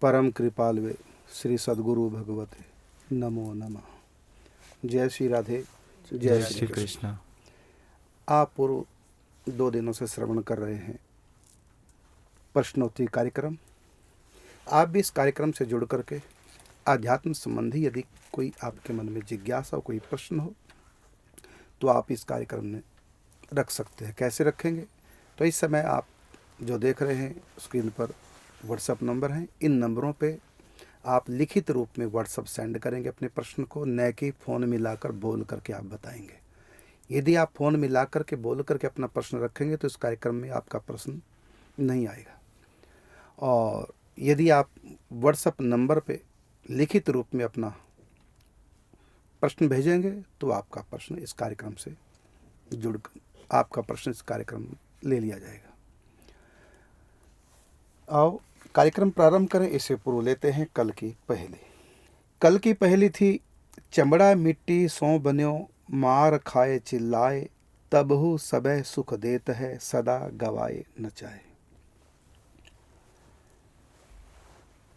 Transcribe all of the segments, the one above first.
परम कृपालवे श्री सद्गुरु भगवते नमो नमः। जय श्री राधे, जय श्री कृष्ण। आप पूर्व 2 दिनों से श्रवण कर रहे हैं प्रश्नोत्तरी कार्यक्रम। आप भी इस कार्यक्रम से जुड़ करके आध्यात्म संबंधी यदि कोई आपके मन में जिज्ञासा कोई प्रश्न हो तो आप इस कार्यक्रम में रख सकते हैं। कैसे रखेंगे? तो इस समय आप जो देख रहे हैं स्क्रीन पर व्हाट्सएप नंबर हैं, इन नंबरों पे आप लिखित रूप में व्हाट्सएप सेंड करेंगे अपने प्रश्न को, न कि फ़ोन मिलाकर बोल करके आप बताएंगे। यदि आप फ़ोन मिला करके बोल करके अपना प्रश्न रखेंगे तो इस कार्यक्रम में आपका प्रश्न नहीं आएगा। और यदि आप व्हाट्सएप नंबर पे लिखित रूप में अपना प्रश्न भेजेंगे तो आपका प्रश्न इस कार्यक्रम से जुड़कर आपका प्रश्न इस कार्यक्रम में ले लिया जाएगा। आओ कार्यक्रम प्रारंभ करें। इससे पूर्व लेते हैं कल की पहेली। कल की पहेली थी, चमड़ा मिट्टी सौ बन्यो मार खाए चिल्लाए, तबहु सबे सुख देत है सदा गवाए नचाए।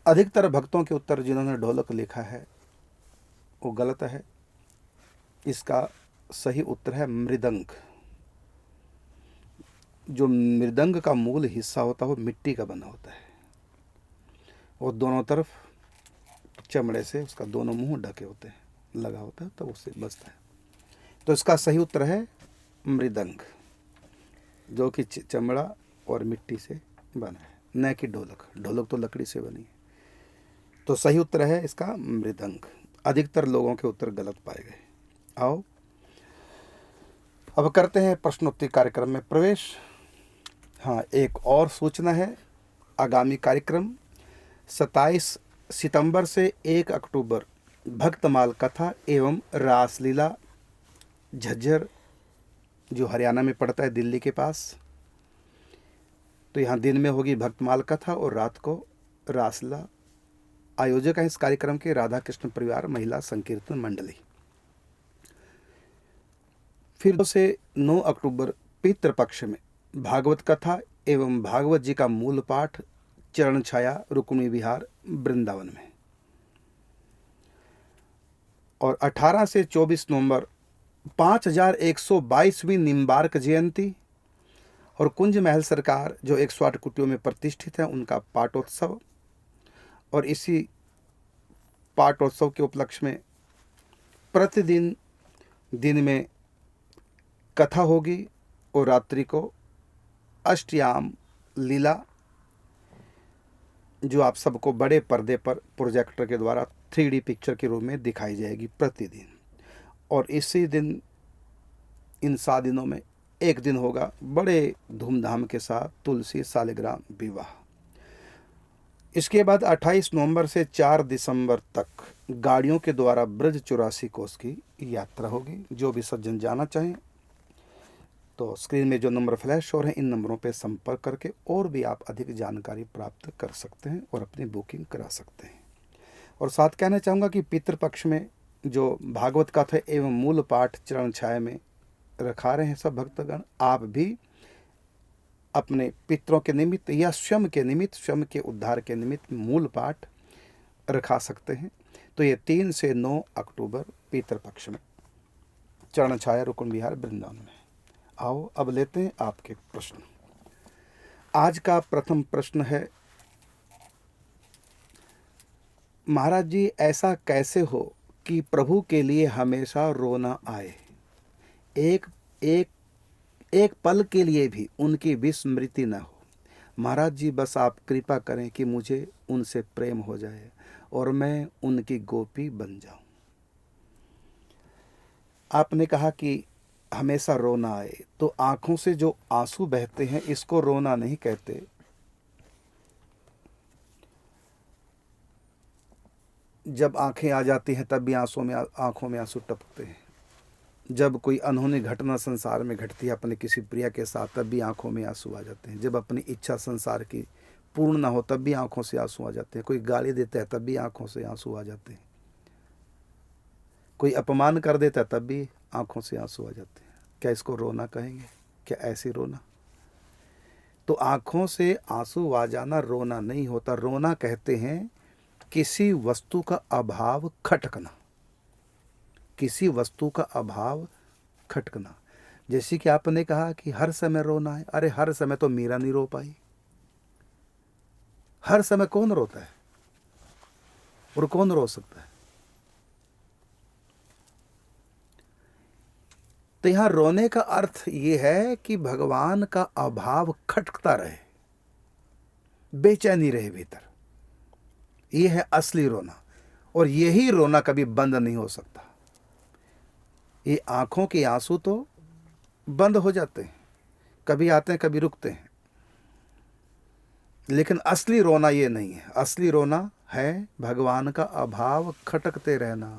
अधिकतर भक्तों के उत्तर जिन्होंने ढोलक लिखा है वो गलत है। इसका सही उत्तर है मृदंग। जो मृदंग का मूल हिस्सा होता है वो मिट्टी का बना होता है और दोनों तरफ चमड़े से उसका दोनों मुंह ढके होते हैं, लगा होता है तो उससे बजता है। तो इसका सही उत्तर है मृदंग, जो कि चमड़ा और मिट्टी से बना है, न कि ढोलक। ढोलक तो लकड़ी से बनी है। तो सही उत्तर है इसका मृदंग। अधिकतर लोगों के उत्तर गलत पाए गए। आओ अब करते हैं प्रश्नोत्तरी कार्यक्रम में प्रवेश। हाँ, एक और सूचना है। आगामी कार्यक्रम 27 सितंबर से 1 अक्टूबर भक्तमाल कथा एवं रासलीला झज्जर, जो हरियाणा में पड़ता है दिल्ली के पास। तो यहाँ दिन में होगी भक्तमाल कथा और रात को रासलीला। आयोजक हैं इस कार्यक्रम के राधा कृष्ण परिवार महिला संकीर्तन मंडली। फिर 2 से 9 अक्टूबर पितृपक्ष में भागवत कथा एवं भागवत जी का मूल पाठ चरण छाया रुक्मिणी विहार वृंदावन में। और 18 से 24 नवंबर 5122वीं निम्बार्क जयंती और कुंज महल सरकार जो 108 कुटियों में प्रतिष्ठित है उनका पाठोत्सव। और इसी पाठोत्सव के उपलक्ष्य में प्रतिदिन दिन में कथा होगी और रात्रि को अष्टयाम लीला, जो आप सबको बड़े पर्दे पर प्रोजेक्टर के द्वारा 3D पिक्चर के रूप में दिखाई जाएगी प्रतिदिन। और इसी दिन, इन 7 दिनों में एक दिन होगा बड़े धूमधाम के साथ तुलसी सालिग्राम विवाह। इसके बाद 28 नवंबर से 4 दिसंबर तक गाड़ियों के द्वारा ब्रज 84 कोस की यात्रा होगी। जो भी सज्जन जाना चाहें तो स्क्रीन में जो नंबर फ्लैश हो रहे हैं इन नंबरों पर संपर्क करके और भी आप अधिक जानकारी प्राप्त कर सकते हैं और अपनी बुकिंग करा सकते हैं। और साथ कहना चाहूँगा कि पितृपक्ष में जो भागवत कथा एवं मूल पाठ चरण छाया में रखा रहे हैं सब भक्तगण, आप भी अपने पितरों के निमित्त या स्वयं के निमित्त, स्वयं के उद्धार के निमित्त मूल पाठ रखा सकते हैं। तो ये 3 से 9 अक्टूबर पितृपक्ष में चरण छाया रुक्मिणी विहार वृंदावन में। आओ अब लेते हैं आपके प्रश्न। आज का प्रथम प्रश्न है, महाराज जी ऐसा कैसे हो कि प्रभु के लिए हमेशा रोना आए, एक पल के लिए भी उनकी विस्मृति न हो। महाराज जी बस आप कृपा करें कि मुझे उनसे प्रेम हो जाए और मैं उनकी गोपी बन जाऊं। आपने कहा कि हमेशा रोना आए, तो आंखों से जो आंसू बहते हैं इसको रोना नहीं कहते। जब आंखें आ जाती हैं तब भी आंखों में आंसू टपकते हैं। जब कोई अनहोनी घटना संसार में घटती है अपने किसी प्रिय के साथ तब भी आंखों में आंसू आ जाते हैं। जब अपनी इच्छा संसार की पूर्ण ना हो तब भी आंखों से आंसू आ जाते हैं। कोई गाली देता है तब भी आंखों से आंसू आ जाते हैं। कोई अपमान कर देता है तब भी आंखों से आंसू आ जाते हैं। क्या इसको रोना कहेंगे? क्या ऐसे रोना? तो आंखों से आंसू आ जाना रोना नहीं होता। रोना कहते हैं किसी वस्तु का अभाव खटकना, किसी वस्तु का अभाव खटकना। जैसे कि आपने कहा कि हर समय रोना है, अरे हर समय तो मीरा नहीं रो पाई। हर समय कौन रोता है और कौन रो सकता है? तो यहां रोने का अर्थ यह है कि भगवान का अभाव खटकता रहे, बेचैनी रहे भीतर। यह है असली रोना, और यही रोना कभी बंद नहीं हो सकता। ये आंखों के आंसू तो बंद हो जाते हैं, कभी आते हैं कभी रुकते हैं, लेकिन असली रोना ये नहीं है। असली रोना है भगवान का अभाव खटकते रहना।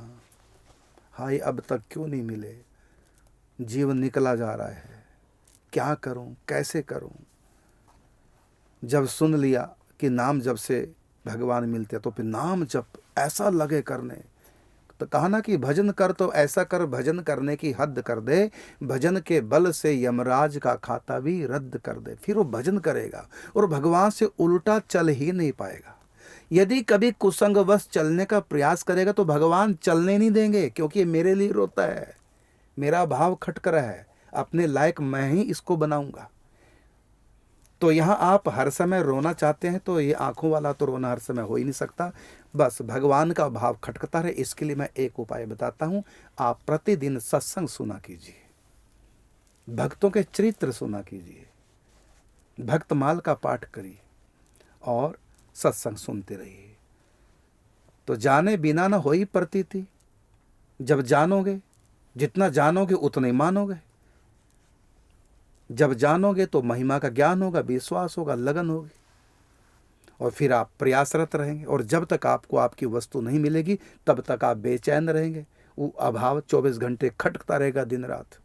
हाय अब तक क्यों नहीं मिले, जीवन निकला जा रहा है, क्या करूं, कैसे करूं। जब सुन लिया कि नाम जप से भगवान मिलते, तो फिर नाम जप ऐसा लगे करने। तो कहा ना कि भजन कर तो ऐसा कर, भजन करने की हद कर दे, भजन के बल से यमराज का खाता भी रद्द कर दे। फिर वो भजन करेगा और भगवान से उल्टा चल ही नहीं पाएगा। यदि कभी कुसंगवश चलने का प्रयास करेगा तो भगवान चलने नहीं देंगे, क्योंकि ये मेरे लिए रोता है, मेरा भाव खटक रहा है, अपने लायक मैं ही इसको बनाऊंगा। तो यहाँ आप हर समय रोना चाहते हैं तो ये आंखों वाला तो रोना हर समय हो ही नहीं सकता। बस भगवान का भाव खटकता रहे, इसके लिए मैं एक उपाय बताता हूँ। आप प्रतिदिन सत्संग सुना कीजिए, भक्तों के चरित्र सुना कीजिए, भक्तमाल का पाठ करिए और सत्संग सुनते रहिए। तो जाने बिना ना होई प्रतीति। जब जानोगे, जितना जानोगे उतना ही मानोगे। जब जानोगे तो महिमा का ज्ञान होगा, विश्वास होगा, लगन होगी, और फिर आप प्रयासरत रहेंगे। और जब तक आपको आपकी वस्तु नहीं मिलेगी तब तक आप बेचैन रहेंगे। वो अभाव 24 घंटे खटकता रहेगा दिन रात।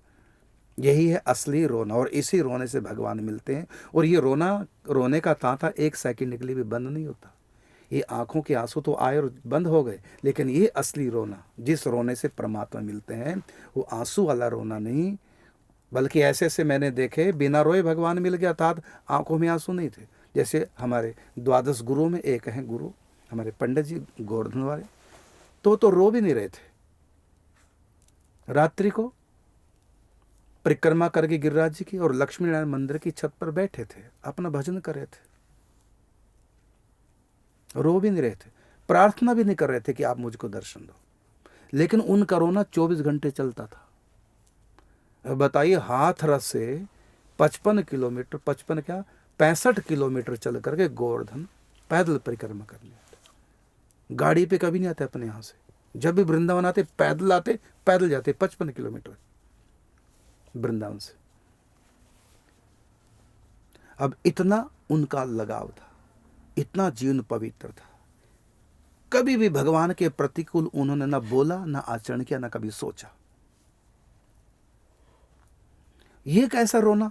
यही है असली रोना, और इसी रोने से भगवान मिलते हैं। और ये रोने का तांता एक सेकंड के लिए भी बंद नहीं होता। ये आंखों के आंसू तो आए और बंद हो गए, लेकिन ये असली रोना, जिस रोने से परमात्मा मिलते हैं, वो आंसू वाला रोना नहीं, बल्कि ऐसे ऐसे मैंने देखे बिना रोए भगवान मिल गया, अर्थात आंखों में आंसू नहीं थे। जैसे हमारे द्वादश गुरु में एक हैं गुरु हमारे पंडित जी गोवर्धन वाले, तो रो भी नहीं रहे थे। रात्रि को परिक्रमा करके गिरिराज जी की और लक्ष्मी नारायण मंदिर की छत पर बैठे थे, अपना भजन कर रहे थे, रो भी नहीं रहे थे, प्रार्थना भी नहीं कर रहे थे कि आप मुझको दर्शन दो। लेकिन उनका रोना 24 घंटे चलता था। बताइए, हाथरस से 55 किलोमीटर, 55 क्या 65 किलोमीटर चल करके गोवर्धन पैदल परिक्रमा करने आते। गाड़ी पे कभी नहीं आते अपने यहाँ से, जब भी वृंदावन आते पैदल जाते 55 किलोमीटर वृंदावन से। अब इतना उनका लगाव था, इतना जीवन पवित्र था, कभी भी भगवान के प्रतिकूल उन्होंने ना बोला, ना आचरण किया, ना कभी सोचा। ये कैसा रोना,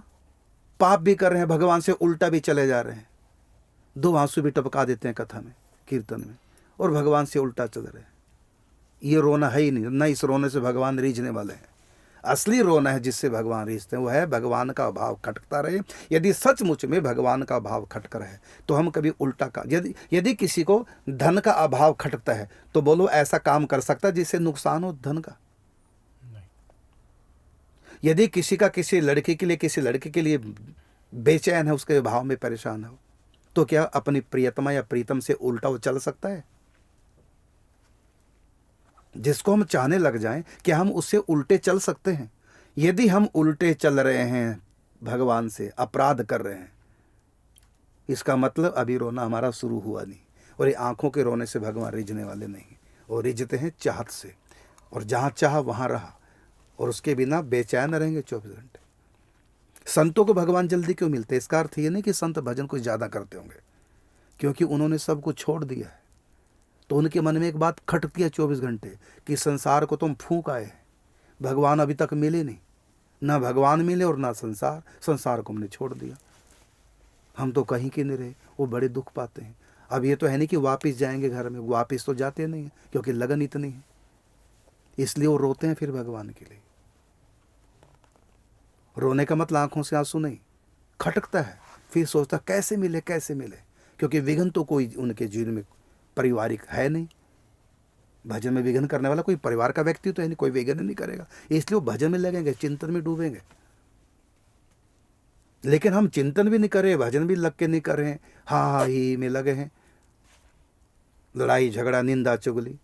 पाप भी कर रहे हैं, भगवान से उल्टा भी चले जा रहे हैं, 2 आंसू भी टपका देते हैं कथा में, कीर्तन में, और भगवान से उल्टा चल रहे हैं। ये रोना है ही नहीं, ना इस रोने से भगवान रीझने वाले हैं। असली रोना है जिससे भगवान रीझते हैं, वो है भगवान का भाव खटकता रहे। यदि सचमुच में भगवान का भाव खटक रहे तो हम कभी उल्टा का, यदि किसी को धन का अभाव खटकता है तो बोलो ऐसा काम कर सकता है जिससे नुकसान हो धन का? यदि किसी का किसी लड़के के लिए बेचैन है, उसके भाव में परेशान हो, तो क्या अपनी प्रियतमा या प्रीतम से उल्टा वो चल सकता है? जिसको हम चाहने लग जाएं, क्या हम उससे उल्टे चल सकते हैं? यदि हम उल्टे चल रहे हैं, भगवान से अपराध कर रहे हैं, इसका मतलब अभी रोना हमारा शुरू हुआ नहीं। और ये आंखों के रोने से भगवान रिझने वाले नहीं, और रिझते हैं चाहत से, और जहाँ चाह वहाँ रहा, और उसके बिना बेचैन रहेंगे 24 घंटे। संतों को भगवान जल्दी क्यों मिलते? इसका अर्थ ये नहीं कि संत भजन कुछ ज़्यादा करते होंगे, क्योंकि उन्होंने सब कुछ छोड़ दिया है। तो उनके मन में एक बात खटती है 24 घंटे कि संसार को तुम फूंक आए हैं, भगवान अभी तक मिले नहीं, ना भगवान मिले और ना संसार को हमने छोड़ दिया, हम तो कहीं के नहीं रहे। वो बड़े दुख पाते हैं। अब ये तो है नहीं कि वापस जाएंगे घर में, वापस तो जाते नहीं हैं, क्योंकि लगन इतनी है, इसलिए वो रोते हैं फिर भगवान के लिए। रोने का मतलब आंखों से आंसू नहीं, खटकता है, फिर सोचता कैसे मिले, क्योंकि विघ्न तो कोई उनके जीवन में पारिवारिक है नहीं, भजन में विघ्न करने वाला कोई परिवार का व्यक्ति तो है नहीं, कोई विघ्न नहीं करेगा, इसलिए वो भजन में लगेंगे, चिंतन में डूबेंगे। लेकिन हम चिंतन भी नहीं कर रहे, भजन भी लग के नहीं कर रहे हैं, हाँ ही में लगे हैं, लड़ाई झगड़ा निंदा चुगली,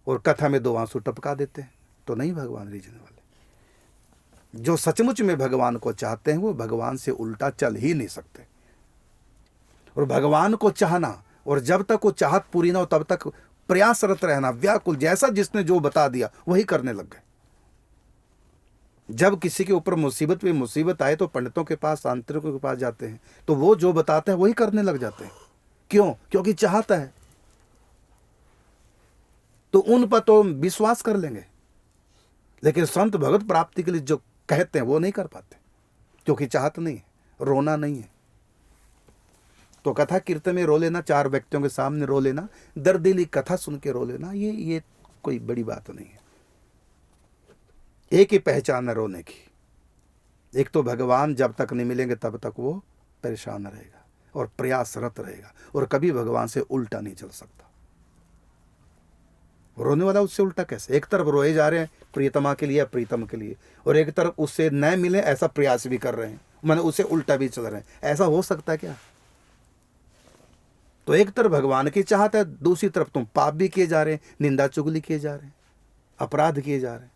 और कथा में 2 आंसू टपका देते हैं, तो नहीं भगवान रीझने वाले। जो सचमुच में भगवान को चाहते हैं वो भगवान से उल्टा चल ही नहीं सकते। और भगवान को चाहना, और जब तक वो चाहत पूरी ना हो तब तक प्रयासरत रहना, व्याकुल, जैसा जिसने जो बता दिया वही करने लग गए। जब किसी के ऊपर मुसीबत पे मुसीबत आए तो पंडितों के पास, तांत्रिकों के पास जाते हैं, तो वो जो बताते हैं वही करने लग जाते हैं। क्यों? क्योंकि चाहता है, तो उन पर तो विश्वास कर लेंगे, लेकिन संत भगत प्राप्ति के लिए जो कहते हैं वो नहीं कर पाते, क्योंकि चाहत नहीं है, रोना नहीं है। तो कथा कीर्तन में रो लेना, 4 व्यक्तियों के सामने रो लेना, दर्दीली कथा सुन के रो लेना, ये कोई बड़ी बात नहीं है। एक ही पहचान है रोने की, एक तो भगवान जब तक नहीं मिलेंगे तब तक वो परेशान रहेगा और प्रयासरत रहेगा, और कभी भगवान से उल्टा नहीं चल सकता। रोने वाला उससे उल्टा कैसे? एक तरफ रोए जा रहे हैं प्रियतमा के लिए, प्रीतम के लिए, और एक तरफ उससे न मिले ऐसा प्रयास भी कर रहे हैं, माने उससे उल्टा भी चल रहे हैं। ऐसा हो सकता है क्या? तो एक तरफ भगवान की चाहत है, दूसरी तरफ तुम पाप भी किए जा रहे हैं, निंदा चुगली किए जा रहे हैं, अपराध किए जा रहे हैं।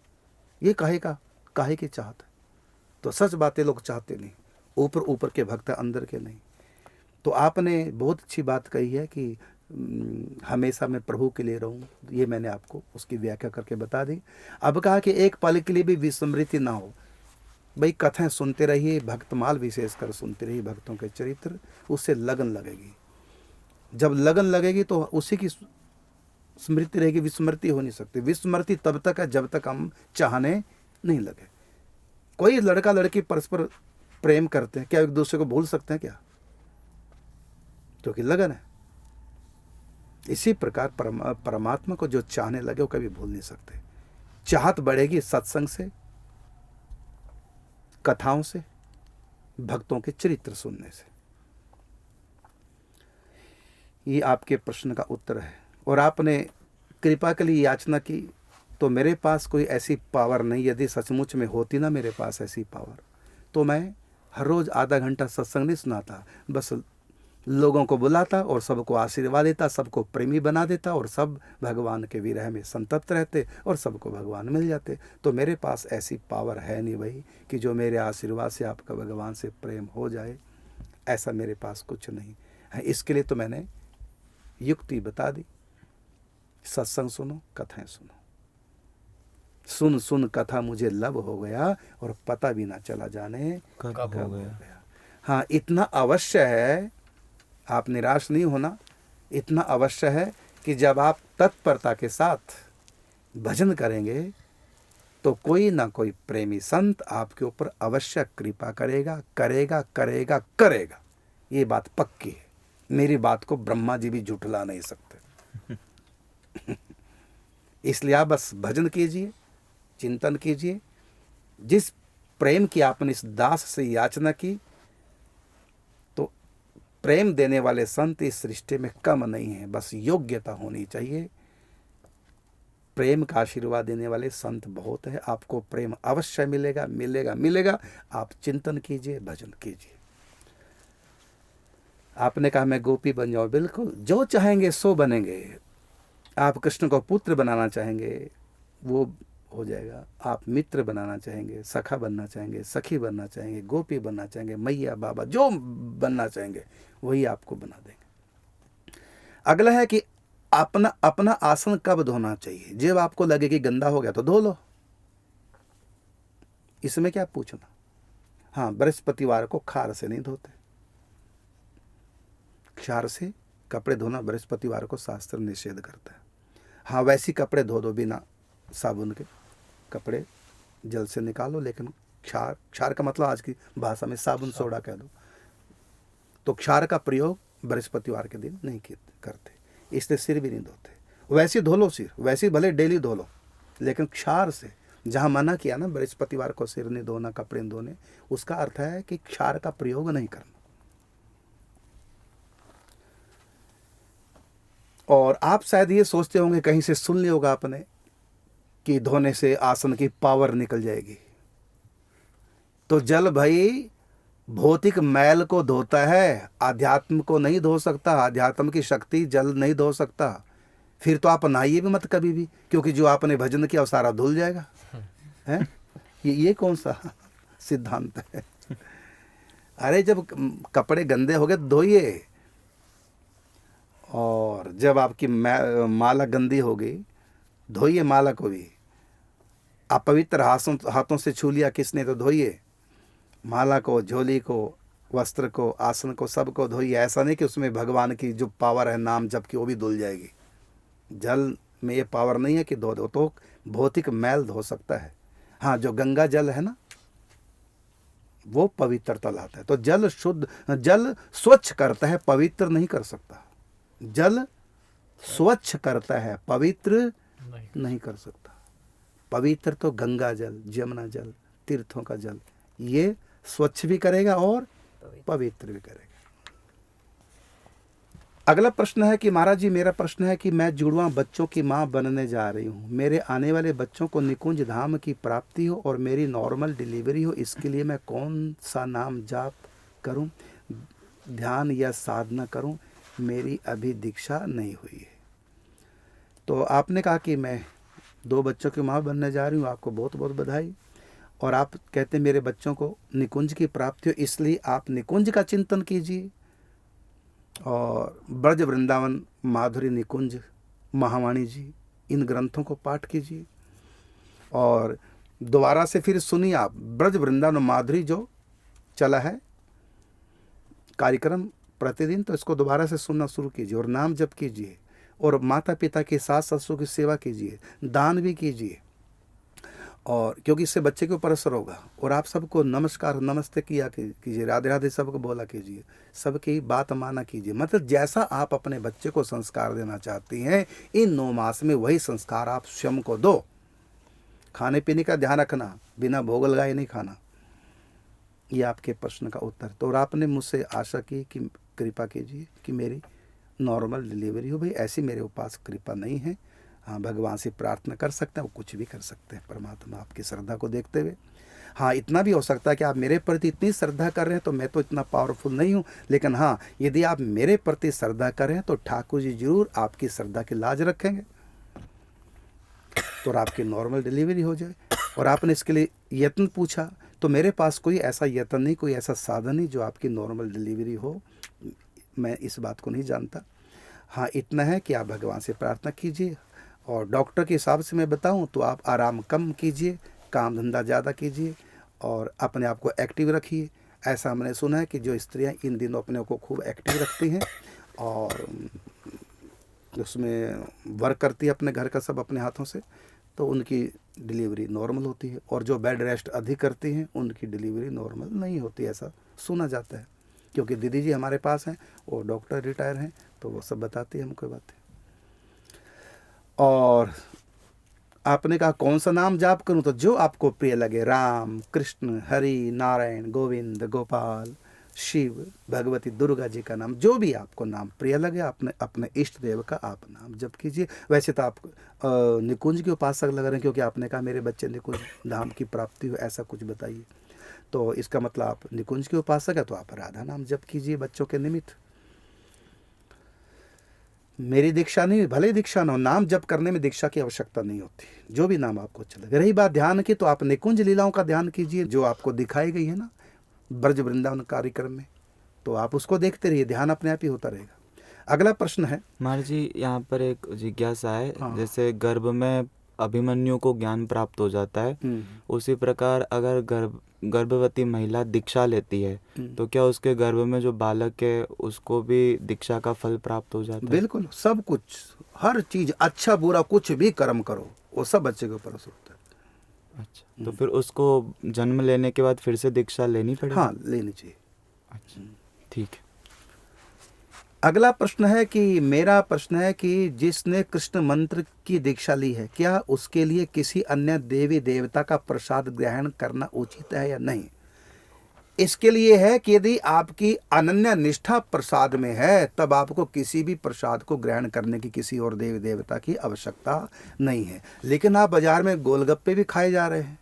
ये काहे की चाहत है? तो सच बातें लोग चाहते नहीं, ऊपर ऊपर के भक्त अंदर के नहीं। तो आपने बहुत अच्छी बात कही है कि हमेशा मैं प्रभु के लिए रहूं, ये मैंने आपको उसकी व्याख्या करके बता दी। अब कहा कि एक पल के लिए भी विस्मृति ना हो। भाई कथाएं सुनते रहिए, भक्तमाल विशेषकर सुनते रहिए, भक्तों के चरित्र, उससे लगन लगेगी। जब लगन लगेगी तो उसी की स्मृति रहेगी, विस्मृति हो नहीं सकती। विस्मृति तब तक है जब तक हम चाहने नहीं लगे। कोई लड़का लड़की परस्पर प्रेम करते हैं, क्या एक दूसरे को भूल सकते हैं क्या? क्योंकि लगन है। इसी प्रकार परमात्मा को जो चाहने लगे वो कभी भूल नहीं सकते। चाहत बढ़ेगी सत्संग से, कथाओं से, भक्तों के चरित्र सुनने से। ये आपके प्रश्न का उत्तर है। और आपने कृपा के लिए याचना की, तो मेरे पास कोई ऐसी पावर नहीं। यदि सचमुच में होती ना मेरे पास ऐसी पावर, तो मैं हर रोज़ आधा घंटा सत्संग नहीं सुनाता, बस लोगों को बुलाता और सबको आशीर्वाद देता, सबको प्रेमी बना देता, और सब भगवान के विरह में संतप्त रहते और सबको भगवान मिल जाते। तो मेरे पास ऐसी पावर है नहीं भाई कि जो मेरे आशीर्वाद से आपका भगवान से प्रेम हो जाए। ऐसा मेरे पास कुछ नहीं है। इसके लिए तो मैंने युक्ति बता दी। सत्संग सुनो, कथाएं सुनो। सुन सुन कथा मुझे लब हो गया और पता भी ना चला जाने कब हो गया। हाँ, इतना अवश्य है, आप निराश नहीं होना। इतना अवश्य है कि जब आप तत्परता के साथ भजन करेंगे तो कोई ना कोई प्रेमी संत आपके ऊपर अवश्य कृपा करेगा, करेगा करेगा करेगा। ये बात पक्की है। मेरी बात को ब्रह्मा जी भी झुठला नहीं सकते। इसलिए आप बस भजन कीजिए, चिंतन कीजिए। जिस प्रेम की आपने इस दास से याचना की, तो प्रेम देने वाले संत इस सृष्टि में कम नहीं है, बस योग्यता होनी चाहिए। प्रेम का आशीर्वाद देने वाले संत बहुत है। आपको प्रेम अवश्य मिलेगा, मिलेगा मिलेगा। आप चिंतन कीजिए, भजन कीजिए। आपने कहा मैं गोपी बन जाऊं, बिल्कुल, जो चाहेंगे सो बनेंगे। आप कृष्ण को पुत्र बनाना चाहेंगे, वो हो जाएगा। आप मित्र बनाना चाहेंगे, सखा बनना चाहेंगे, सखी बनना चाहेंगे, गोपी बनना चाहेंगे, मैया बाबा, जो बनना चाहेंगे वही आपको बना देंगे। अगला है कि अपना अपना आसन कब धोना चाहिए। जब आपको लगे कि गंदा हो गया तो धो लो, इसमें क्या पूछना। हाँ, बृहस्पतिवार को खार से नहीं धोते। क्षार से कपड़े धोना बृहस्पतिवार को शास्त्र निषेध करता है। हाँ, वैसी कपड़े धो दो बिना साबुन के, कपड़े जल से निकालो, लेकिन क्षार का मतलब आज की भाषा में साबुन सोडा कह दो। तो क्षार का प्रयोग बृहस्पतिवार के दिन नहीं करते, इसलिए सिर भी नहीं धोते। वैसे धो लो सिर, वैसे भले डेली धो लो, लेकिन क्षार से, जहाँ मना किया ना बृहस्पतिवार को सिर नहीं धोना, कपड़े नहीं धोने, उसका अर्थ है कि क्षार का प्रयोग नहीं करना। और आप शायद ये सोचते होंगे, कहीं से सुन लिया होगा आपने कि धोने से आसन की पावर निकल जाएगी। तो जल भाई भौतिक मैल को धोता है, आध्यात्म को नहीं धो सकता। आध्यात्म की शक्ति जल नहीं धो सकता। फिर तो आप नहाइए भी मत कभी भी, क्योंकि जो आपने भजन किया वो सारा धुल जाएगा। हैं? ये कौन सा सिद्धांत है? अरे जब कपड़े गंदे हो गए तो धोइए, और जब आपकी माला गंदी हो गई धोइए माला को भी। अपवित्र हाथों से छू लिया किसने तो धोइए। माला को, झोली को, वस्त्र को, आसन को, सबको धोइए। ऐसा नहीं कि उसमें भगवान की जो पावर है नाम जप की वो भी धुल जाएगी। जल में ये पावर नहीं है कि धो दो, तो भौतिक मैल धो सकता है। हाँ, जो गंगा जल है ना वो पवित्रता लाता है। तो जल शुद्ध, जल स्वच्छ करता है, पवित्र नहीं कर सकता। जल स्वच्छ करता है, पवित्र नहीं कर सकता। पवित्र तो गंगा जल, जमुना जल, तीर्थों का जल, ये स्वच्छ भी करेगा और पवित्र भी करेगा। अगला प्रश्न है कि महाराज जी, मेरा प्रश्न है कि मैं जुड़वा बच्चों की मां बनने जा रही हूं। मेरे आने वाले बच्चों को निकुंज धाम की प्राप्ति हो और मेरी नॉर्मल डिलीवरी हो, इसके लिए मैं कौन सा नाम जाप करूं, ध्यान या साधना करूं? मेरी अभी दीक्षा नहीं हुई है। तो आपने कहा कि मैं 2 बच्चों की मां बनने जा रही हूं, आपको बहुत बहुत बधाई। और आप कहते हैं मेरे बच्चों को निकुंज की प्राप्ति हो, इसलिए आप निकुंज का चिंतन कीजिए और ब्रज वृंदावन माधुरी निकुंज महावाणी जी इन ग्रंथों को पाठ कीजिए। और दोबारा से फिर सुनिए आप ब्रज वृंदावन माधुरी जो चला है कार्यक्रम प्रतिदिन, तो इसको दोबारा से सुनना शुरू कीजिए और नाम जप कीजिए और माता पिता के सास ससुर की सेवा कीजिए, दान भी कीजिए। और क्योंकि इससे बच्चे के ऊपर असर होगा। और आप सबको नमस्कार नमस्ते किया कीजिए, राधे राधे सबको बोला कीजिए, सबकी बात माना कीजिए। मतलब जैसा आप अपने बच्चे को संस्कार देना चाहती हैं इन 9 मास में, वही संस्कार आप स्वयं को दो। खाने पीने का ध्यान रखना, बिना भोग लगाए नहीं खाना। ये आपके प्रश्न का उत्तर। तो और आपने मुझसे आशा की कि कृपा कीजिए कि मेरी नॉर्मल डिलीवरी हो। भाई ऐसी मेरे उपास कृपा नहीं है। हाँ, भगवान से प्रार्थना कर सकते हैं, वो कुछ भी कर सकते हैं परमात्मा आपकी श्रद्धा को देखते हुए। हाँ, इतना भी हो सकता है कि आप मेरे प्रति इतनी श्रद्धा कर रहे हैं तो मैं तो इतना पावरफुल नहीं हूँ, लेकिन हाँ, यदि आप मेरे प्रति श्रद्धा करें तो ठाकुर जी जरूर आपकी श्रद्धा की लाज रखेंगे तो आपकी नॉर्मल डिलीवरी हो जाए। और आपने इसके लिए यत्न पूछा, तो मेरे पास कोई ऐसा यत्न नहीं, कोई ऐसा साधन नहीं जो आपकी नॉर्मल डिलीवरी हो। मैं इस बात को नहीं जानता। हाँ, इतना है कि आप भगवान से प्रार्थना कीजिए। और डॉक्टर के हिसाब से मैं बताऊं तो आप आराम कम कीजिए, काम धंधा ज़्यादा कीजिए और अपने आप को एक्टिव रखिए। ऐसा हमने सुना है कि जो स्त्रियां इन दिनों अपने को खूब एक्टिव रखती हैं और उसमें वर्क करती है अपने घर का सब अपने हाथों से, तो उनकी डिलीवरी नॉर्मल होती है। और जो बेड रेस्ट अधिक करती हैं उनकी डिलीवरी नॉर्मल नहीं होती, ऐसा सुना जाता है। क्योंकि दीदी जी हमारे पास हैं, वो डॉक्टर रिटायर हैं, तो वो सब बताती है हमको बातें। और आपने कहा कौन सा नाम जाप करूं, तो जो आपको प्रिय लगे, राम, कृष्ण, हरि, नारायण, गोविंद, गोपाल, शिव, भगवती दुर्गा जी का नाम, जो भी आपको नाम प्रिय लगे अपने इष्ट देव का आप नाम जप कीजिए। वैसे तो आप निकुंज के उपासक लग रहे हैं, क्योंकि आपने कहा मेरे बच्चे निकुंज धाम की प्राप्ति हो, ऐसा कुछ बताइए। तो इसका मतलब आप निकुंज के उपासक है, तो आप राधा नाम जप कीजिए बच्चों के निमित्त। मेरी दीक्षा नहीं, भले दीक्षा ना हो, नाम जप करने में दीक्षा की आवश्यकता नहीं होती, जो भी नाम आपको अच्छा लगे। रही बात ध्यान की, तो आप निकुंज लीलाओं का ध्यान कीजिए जो आपको दिखाई गई है ना ब्रज वृंदावन कार्यक्रम में, तो आप उसको देखते रहिए, ध्यान अपने आप ही होता रहेगा। अगला प्रश्न है महाराज जी, यहाँ पर एक जिज्ञासा है। हाँ। जैसे गर्भ में अभिमन्यु को ज्ञान प्राप्त हो जाता है, उसी प्रकार अगर गर्भवती महिला दीक्षा लेती है तो क्या उसके गर्भ में जो बालक है उसको भी दीक्षा का फल प्राप्त हो जाता है? बिल्कुल, सब कुछ, हर चीज, अच्छा बुरा कुछ भी कर्म करो वो सब बच्चे के ऊपर असर होता है। अच्छा, तो फिर उसको जन्म लेने के बाद फिर से दीक्षा लेनी पड़ेगी? हाँ, लेनी चाहिए। अच्छा, ठीक है। अगला प्रश्न है कि मेरा प्रश्न है कि जिसने कृष्ण मंत्र की दीक्षा ली है, क्या उसके लिए किसी अन्य देवी देवता का प्रसाद ग्रहण करना उचित है या नहीं? इसके लिए है कि यदि आपकी अनन्य निष्ठा प्रसाद में है, तब आपको किसी भी प्रसाद को ग्रहण करने की किसी और देवी देवता की आवश्यकता नहीं है। लेकिन आप बाजार में गोलगप्पे भी खाए जा रहे हैं,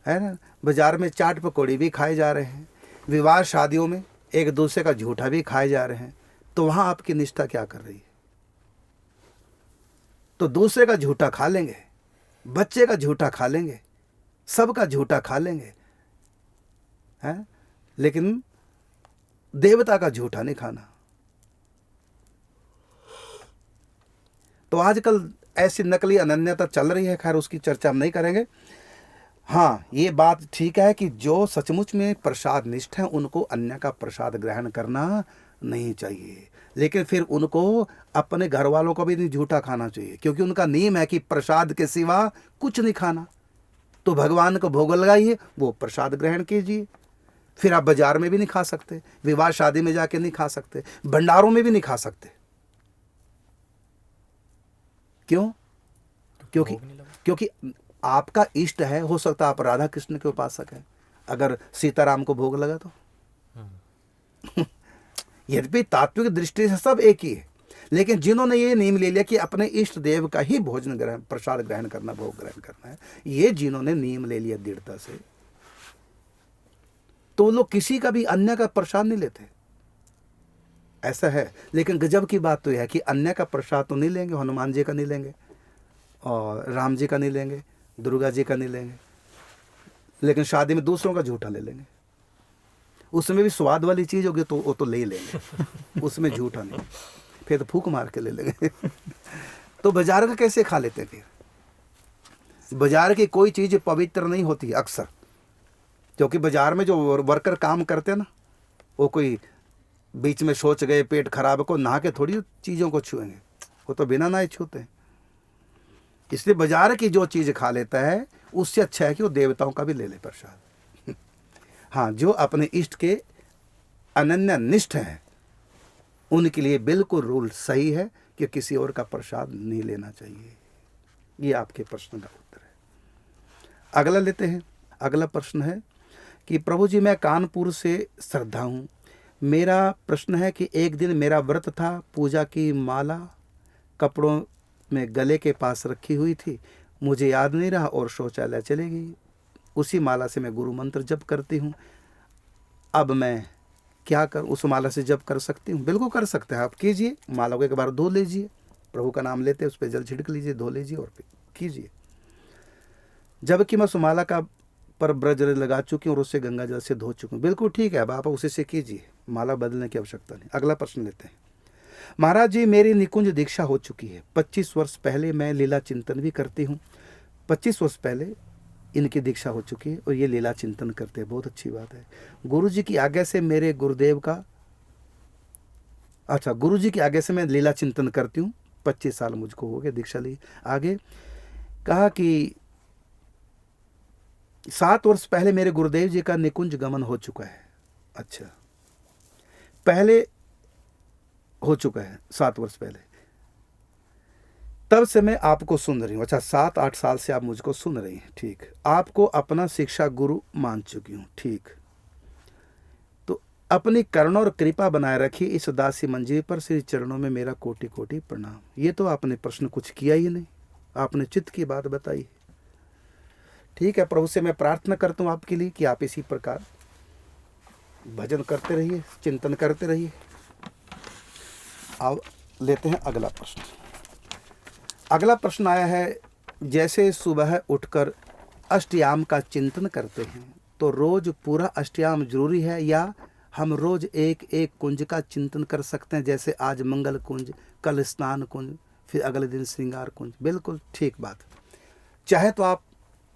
है ना, बाजार में चाट पकौड़ी भी खाए जा रहे हैं, विवाह शादियों में एक दूसरे का झूठा भी खाए जा रहे हैं, तो वहां आपकी निष्ठा क्या कर रही है? तो दूसरे का झूठा खा लेंगे, बच्चे का झूठा खा लेंगे, सबका झूठा खा लेंगे, है, लेकिन देवता का झूठा नहीं खाना। तो आजकल ऐसी नकली अनन्यता चल रही है, खैर उसकी चर्चा हम नहीं करेंगे। हाँ, ये बात ठीक है कि जो सचमुच में प्रसाद निष्ठ हैं उनको अन्य का प्रसाद ग्रहण करना नहीं चाहिए, लेकिन फिर उनको अपने घर वालों को भी नहीं झूठा खाना चाहिए, क्योंकि उनका नियम है कि प्रसाद के सिवा कुछ नहीं खाना। तो भगवान को भोग लगाइए, वो प्रसाद ग्रहण कीजिए। फिर आप बाजार में भी नहीं खा सकते, विवाह शादी में जाके नहीं खा सकते, भंडारों में भी नहीं खा सकते। क्यों? क्योंकि आपका इष्ट है, हो सकता है आप राधा कृष्ण के उपासक हैं, अगर सीताराम को भोग लगा तो यद्यपि तात्विक दृष्टि से सब एक ही है, लेकिन जिन्होंने ये नियम ले लिया कि अपने इष्ट देव का ही भोजन ग्रहण, प्रसाद ग्रहण करना, भोग ग्रहण करना है, ये जिन्होंने नियम ले लिया दृढ़ता से, तो लोग किसी का भी अन्य का प्रसाद नहीं लेते, ऐसा है। लेकिन गजब की बात तो यह है कि अन्य का प्रसाद तो नहीं लेंगे, हनुमान जी का नहीं लेंगे और राम जी का नहीं लेंगे, दुर्गा जी का नहीं लेंगे, लेकिन शादी में दूसरों का झूठा ले लेंगे। उसमें भी स्वाद वाली चीज होगी तो वो तो ले लेंगे, उसमें झूठा नहीं, फिर तो फूक मार के ले लेंगे। तो बाजार का कैसे खा लेते हैं? फिर बाजार की कोई चीज पवित्र नहीं होती अक्सर, क्योंकि बाजार में जो वर्कर काम करते हैं ना, वो कोई बीच में सोच गए पेट खराब को नहा के थोड़ी चीज़ों को छुएंगे, वो तो बिना नहाए छूते हैं। इसलिए बाजार की जो चीज़ खा लेता है उससे अच्छा है कि वो देवताओं का भी ले ले प्रसाद। हाँ, जो अपने इष्ट के अनन्य निष्ठ हैं उनके लिए बिल्कुल रूल सही है कि किसी और का प्रसाद नहीं लेना चाहिए। ये आपके प्रश्न का उत्तर है। अगला लेते हैं। अगला प्रश्न है कि प्रभु जी, मैं कानपुर से श्रद्धा हूँ। मेरा प्रश्न है कि एक दिन मेरा व्रत था, पूजा की माला कपड़ों में गले के पास रखी हुई थी, मुझे याद नहीं रहा और शौचालय चली गई। उसी माला से मैं गुरु मंत्र जप करती हूँ। अब मैं क्या कर, उस माला से जप कर सकती हूँ? बिल्कुल कर सकते हैं, आप कीजिए। माला को एक बार धो लीजिए, प्रभु का नाम लेते उस पर जल छिड़क लीजिए, धो लीजिए और कीजिए। जबकि मैं उस माला का पर ब्रज लगा चुकी हूँ और उससे गंगा जल से धो चुकी हूँ। बिल्कुल ठीक है, अब आप उसी से कीजिए, माला बदलने की आवश्यकता नहीं। अगला प्रश्न लेते हैं। महाराज जी, मेरी निकुंज दीक्षा हो चुकी है। 25 वर्ष पहले मैं लीला चिंतन भी करती हूँ। 25 वर्ष पहले इनकी दीक्षा हो चुकी है और ये लीला चिंतन करते हैं, बहुत अच्छी बात है। गुरु जी की आज्ञा से मेरे गुरुदेव का, अच्छा, गुरु जी की आज्ञा से मैं लीला चिंतन करती हूँ। 25 साल मुझको हो गए दीक्षा ली। आगे कहा कि 7 वर्ष पहले मेरे गुरुदेव जी का निकुंज गमन हो चुका है। अच्छा, पहले हो चुका है 7 वर्ष पहले, तब से मैं आपको सुन रही हूँ। अच्छा, 7-8 साल से आप मुझको सुन रही हैं, ठीक। आपको अपना शिक्षा गुरु मान चुकी हूँ, ठीक। तो अपनी करुणा और कृपा बनाए रखिए इस दासी मंजिल पर, श्री चरणों में मेरा कोटि कोटि प्रणाम। ये तो आपने प्रश्न कुछ किया ही नहीं, आपने चित्त की बात बताई। ठीक है, प्रभु से मैं प्रार्थना करता हूँ आपके लिए कि आप इसी प्रकार भजन करते रहिए, चिंतन करते रहिए। अब लेते हैं अगला प्रश्न। अगला प्रश्न आया है, जैसे सुबह उठकर अष्टयाम का चिंतन करते हैं तो रोज पूरा अष्टयाम जरूरी है, या हम रोज एक एक कुंज का चिंतन कर सकते हैं? जैसे आज मंगल कुंज, कल स्नान कुंज, फिर अगले दिन श्रृंगार कुंज। बिल्कुल ठीक बात। चाहे तो आप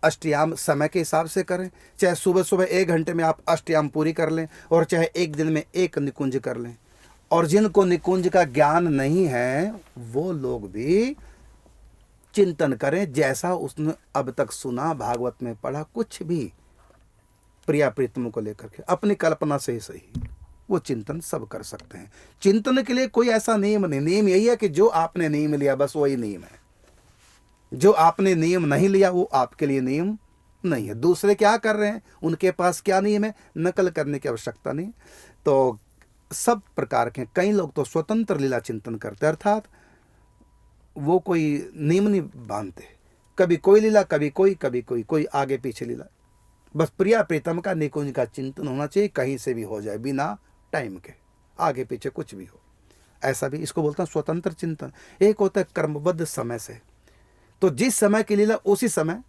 अष्टयाम समय के हिसाब से करें, चाहे सुबह सुबह 1 घंटे में आप अष्टयाम पूरी कर लें, और चाहे एक दिन में एक निकुंज कर लें। और जिनको निकुंज का ज्ञान नहीं है वो लोग भी चिंतन करें, जैसा उसने अब तक सुना, भागवत में पढ़ा, कुछ भी प्रिया प्रीतमों को लेकर के अपनी कल्पना से ही सही, वो चिंतन सब कर सकते हैं। चिंतन के लिए कोई ऐसा नियम नहीं, नियम यही है कि जो आपने नियम लिया बस वही नियम है। जो आपने नियम नहीं लिया वो आपके लिए नियम नहीं है। दूसरे क्या कर रहे हैं, उनके पास क्या नियम है, नकल करने की आवश्यकता नहीं। तो सब प्रकार के, कई लोग तो स्वतंत्र लीला चिंतन करते, अर्थात वो कोई नियम नहीं बांधते, कभी कोई लीला, कभी कोई, कभी कोई आगे पीछे लीला। बस प्रिया प्रीतम का निकुंज का चिंतन होना चाहिए, कहीं से भी हो जाए, बिना टाइम के, आगे पीछे कुछ भी हो, ऐसा भी, इसको बोलता हूँ स्वतंत्र चिंतन। एक होता है कर्मबद्ध समय से, तो जिस समय की लीला उसी समय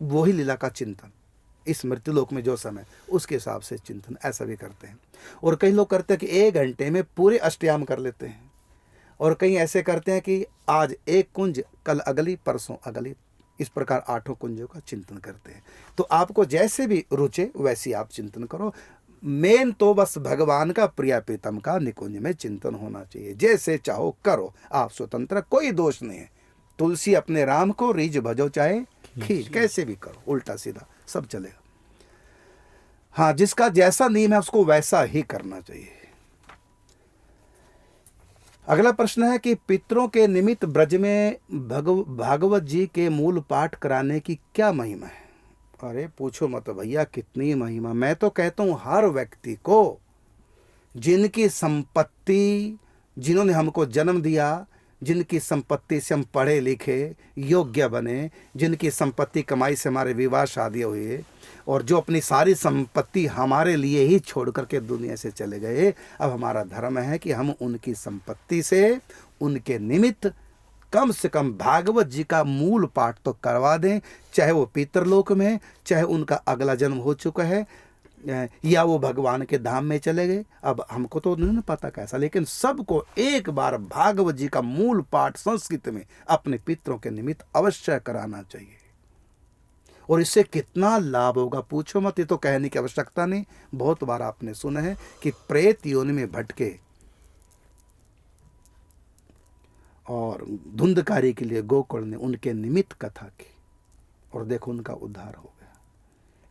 वही लीला का चिंतन, इस मृत्युलोक में जो समय उसके हिसाब से चिंतन, ऐसा भी करते हैं। और कई लोग करते हैं कि 1 घंटे में पूरे अष्टयाम कर लेते हैं, और कई ऐसे करते हैं कि आज एक कुंज, कल अगली, परसों अगली, इस प्रकार 8 कुंजों का चिंतन करते हैं। तो आपको जैसे भी रुचे वैसी आप चिंतन करो, मेन तो बस भगवान का प्रिया प्रीतम का निकुंज में चिंतन होना चाहिए। जैसे चाहो करो, आप स्वतंत्र, कोई दोष नहीं है। तुलसी अपने राम को रीझ भजो चाहे खींच, कैसे भी करो, उल्टा सीधा सब चलेगा। हाँ, जिसका जैसा नियम है उसको वैसा ही करना चाहिए। अगला प्रश्न है कि पितरों के निमित्त ब्रज में भागवत जी के मूल पाठ कराने की क्या महिमा है? अरे पूछो मत भैया, कितनी महिमा। मैं तो कहता हूँ हर व्यक्ति को, जिनकी संपत्ति, जिन्होंने हमको जन्म दिया, जिनकी संपत्ति से हम पढ़े लिखे योग्य बने, जिनकी संपत्ति कमाई से हमारे विवाह शादी हुए, और जो अपनी सारी संपत्ति हमारे लिए ही छोड़ करके दुनिया से चले गए, अब हमारा धर्म है कि हम उनकी संपत्ति से, उनके निमित्त कम से कम भागवत जी का मूल पाठ तो करवा दें, चाहे वो पितरलोक में, चाहे उनका अगला जन्म हो चुका है, या वो भगवान के धाम में चले गए। अब हमको तो नहीं पता कैसा, लेकिन सबको एक बार भागवत जी का मूल पाठ संस्कृत में अपने पितरों के निमित्त अवश्य कराना चाहिए। और इससे कितना लाभ होगा पूछो मत, ये तो कहने की आवश्यकता नहीं। बहुत बार आपने सुना है कि प्रेत योनि में भटके और धुंधकारी के लिए गोकुल ने उनके निमित्त कथा की, और देखो उनका उद्धार हो गया।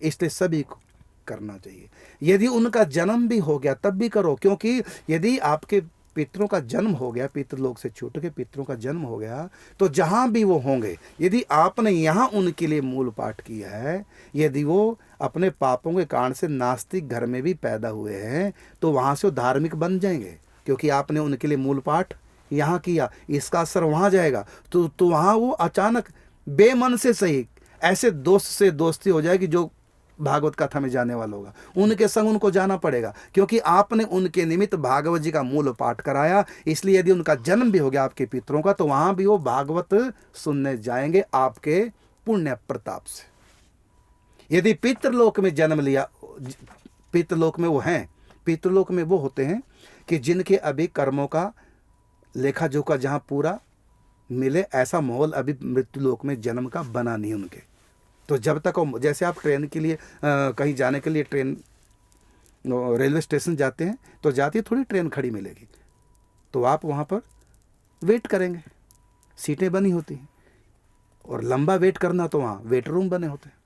इसलिए सभी को करना चाहिए। यदि उनका जन्म भी हो गया तब भी करो, क्योंकि यदि आपके पितरों का जन्म हो गया, पितृलोक से छूट के पितरों का जन्म हो गया, तो जहां भी वो होंगे, यदि आपने यहाँ उनके लिए मूल पाठ किया है, यदि वो अपने पापों के कारण से नास्तिक घर में भी पैदा हुए हैं, तो वहां से वो धार्मिक बन जाएंगे, क्योंकि आपने उनके लिए मूल पाठ यहाँ किया, इसका असर वहां जाएगा। तो वहां वो अचानक बेमन से सही ऐसे दोस्त से दोस्ती हो जाएगी जो भागवत कथा में जाने वाला होगा, उनके संग उनको जाना पड़ेगा, क्योंकि आपने उनके निमित्त भागवत जी का मूल पाठ कराया। इसलिए यदि उनका जन्म भी हो गया आपके पितरों का, तो वहां भी वो भागवत सुनने जाएंगे आपके पुण्य प्रताप से। यदि पितृलोक में जन्म लिया, पितृलोक में वो हैं, पितृलोक में वो होते हैं कि जिनके अभी कर्मों का लेखा जोखा जहां पूरा मिले, ऐसा माहौल अभी मृत्युलोक में जन्म का बना नहीं उनके। तो जब तक वो, जैसे आप ट्रेन के लिए कहीं जाने के लिए ट्रेन रेलवे स्टेशन जाते हैं, तो जाती थोड़ी ट्रेन खड़ी मिलेगी, तो आप वहाँ पर वेट करेंगे, सीटें बनी होती हैं, और लंबा वेट करना तो वहाँ वेट रूम बने होते हैं,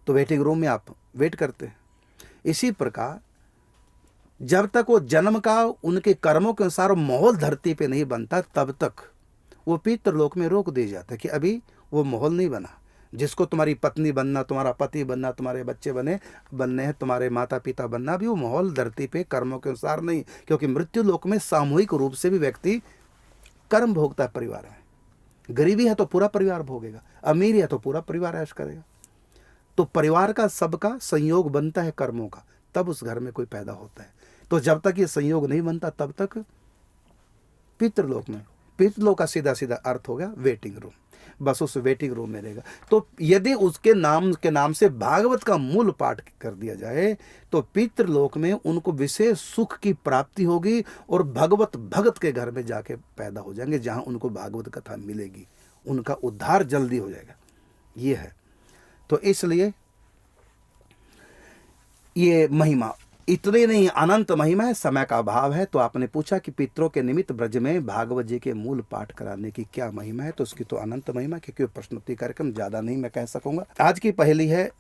तो वेटिंग रूम में आप वेट करते हैं। इसी प्रकार जब तक वो जन्म का उनके कर्मों के अनुसार माहौल धरती पे नहीं बनता, तब तक वो पितृलोक में रोक दिया जाता है कि अभी वो माहौल नहीं बना। जिसको तुम्हारी पत्नी बनना, तुम्हारा पति बनना, तुम्हारे बच्चे बनने हैं, तुम्हारे माता पिता बनना, भी वो माहौल धरती पे कर्मों के अनुसार नहीं, क्योंकि मृत्यु लोक में सामूहिक रूप से भी व्यक्ति कर्म भोगता है परिवार में। गरीबी है तो पूरा परिवार भोगेगा, अमीर है तो पूरा परिवार ऐश करेगा। तो परिवार का सबका संयोग बनता है कर्मों का, तब उस घर में कोई पैदा होता है। तो जब तक ये संयोग नहीं बनता तब तक पितृलोक में, पितृलोक का सीधा सीधा अर्थ हो गया वेटिंग रूम, बस उस वेटिंग रूम में रहेगा। तो यदि उसके नाम से भागवत का मूल पाठ कर दिया जाए, तो पितृलोक में उनको विशेष सुख की प्राप्ति होगी, और भगवत भगत के घर में जाके पैदा हो जाएंगे, जहां उनको भागवत कथा मिलेगी, उनका उद्धार जल्दी हो जाएगा। ये है। तो इसलिए ये महिमा इतने नहीं, अनंत महिमा है। समय का अभाव है, तो आपने पूछा कि पितरों के निमित्त ब्रज में भागवत जी के मूल पाठ कराने की क्या महिमा है, तो उसकी तो अनंत महिमा, क्योंकि प्रश्नोत्तरी कार्यक्रम ज्यादा नहीं मैं कह सकूंगा। आज की पहली है,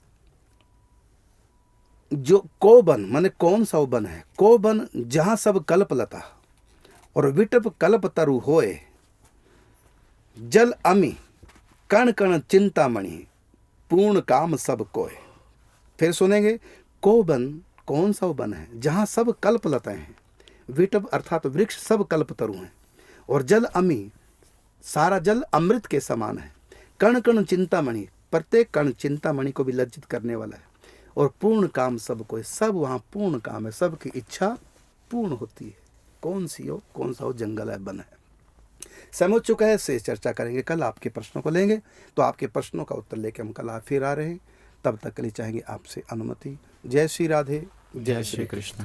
जो कोबन माने कौन सा वन है? कोबन जहां सब कल्पलता और विटप कल्प तरु होए, जल अमी कण कण चिंतामणि पूर्ण काम सब कोय। फिर सुनेंगे, को वन, कौन सा वो वन है जहाँ सब कल्प लताएं हैं। विटब अर्थात वृक्ष सब कल्प तरु हैं। और जल अमी, सारा जल अमृत के समान है। कण कण चिंतामणि, प्रत्येक कण चिंतामणि को भी लज्जित करने वाला है। और पूर्ण काम सब कोई, सब वहाँ पूर्ण काम है, सबकी इच्छा पूर्ण होती है। कौन सी हो, कौन सा हो जंगल है, वन है। समय हो चुका है, से चर्चा करेंगे कल। आपके प्रश्नों को लेंगे, तो आपके प्रश्नों का उत्तर लेके हम कल फिर आ रहे हैं। तब तक के लिए चाहेंगे आपसे अनुमति। जय श्री राधे, जय श्री कृष्ण।